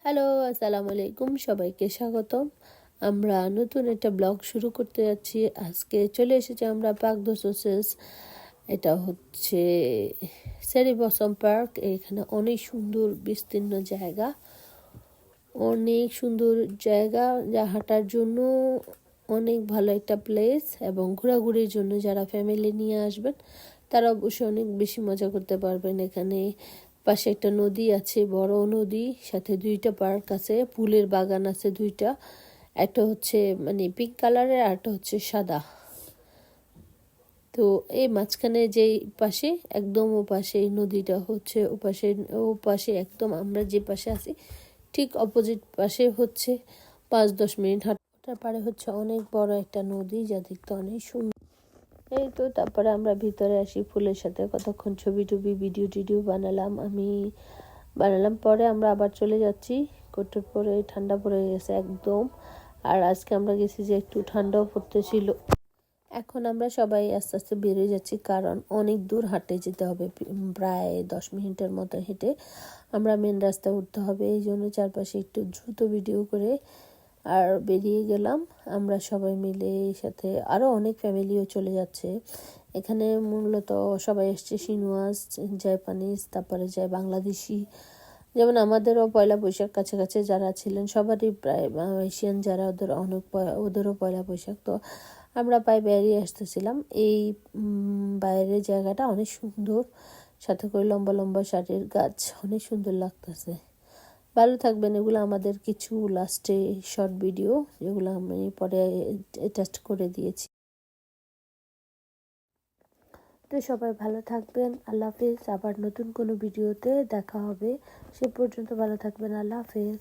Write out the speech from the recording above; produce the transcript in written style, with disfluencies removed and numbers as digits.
Hello, আসসালামু আলাইকুম, সবাইকে স্বাগতম। আমরা নতুন একটা ব্লগ শুরু করতে যাচ্ছি। আজকে চলে এসেছি আমরা পার্ক দো সোসেস। এটা হচ্ছে চেরি ব্লসম পার্ক। এখানে অনেক সুন্দর বিস্তীর্ণ জায়গা, অনেক সুন্দর জায়গা, যা হাঁটার জন্য অনেক ভালো একটা প্লেস, এবং ঘোরাঘুরির জন্য যারা ফ্যামিলি নিয়ে আসবেন তারা অবশ্যই অনেক বেশি মজা করতে পারবেন। এখানে পাশে একটা নদী আছে, বড় নদী, সাথে দুইটা পার্ক আছে, ফুলের বাগান আছে দুইটা। একটা হচ্ছে মানে পিঙ্ক কালারের, আর একটা হচ্ছে সাদা। তো এই মাঝখানে যেই পাশে একদম ও পাশে এই নদীটা হচ্ছে, ও পাশে একদম আমরা যে পাশে আছি ঠিক অপোজিট পাশে হচ্ছে 5-10 মিনিট হাঁটার পারে হচ্ছে অনেক বড় একটা নদী, যা দেখতে অনেক সুন্দর। এই তো তারপরে আমরা ভিতরে আসি, ফুলের সাথে কতক্ষণ ছবি টবি ভিডিও বানালাম। পরে আমরা আবার চলে যাচ্ছি। কোটার পরে ঠান্ডা পড়ে গেছে একদম। আর আজকে আমরা গেছি যে একটু ঠান্ডাও পড়তেছিল। এখন আমরা সবাই আস্তে আস্তে বেরিয়ে যাচ্ছি, কারণ অনেক দূর হাঁটে যেতে হবে, প্রায় 10 মিনিটের মতো হেঁটে আমরা মেন রাস্তায় উঠতে হবে। এই জন্য চারপাশে একটু দ্রুত ভিডিও করে আর বেরিয়ে গেলাম আমরা সবাই মিলে। সাথে আরও অনেক ফ্যামিলিও চলে যাচ্ছে। এখানে মূলত সবাই এসছে সিনুয়াস, জাপানিজ, তারপরে যায় বাংলাদেশি। যেমন আমাদেরও পয়লা বৈশাখ কাছাকাছি যারা ছিলেন সবারই প্রায়, এশিয়ান যারা ওদেরও পয়লা বৈশাখ। তো আমরা প্রায় বেরিয়ে আসতেছিলাম। এই বাইরের জায়গাটা অনেক সুন্দর, সাথে করে লম্বা লম্বা শাড়ির গাছ, অনেক সুন্দর লাগতেছে। ভালো থাকবেন। এগুলো আমাদের কিছু লাস্টে শর্ট ভিডিও, যেগুলো আমি পরে অ্যাটাচ করে দিয়েছি। তো সবাই ভালো থাকবেন, আল্লাহ হাফেজ। আবার নতুন কোনো ভিডিওতে দেখা হবে, সে পর্যন্ত ভালো থাকবেন, আল্লাহ হাফেজ।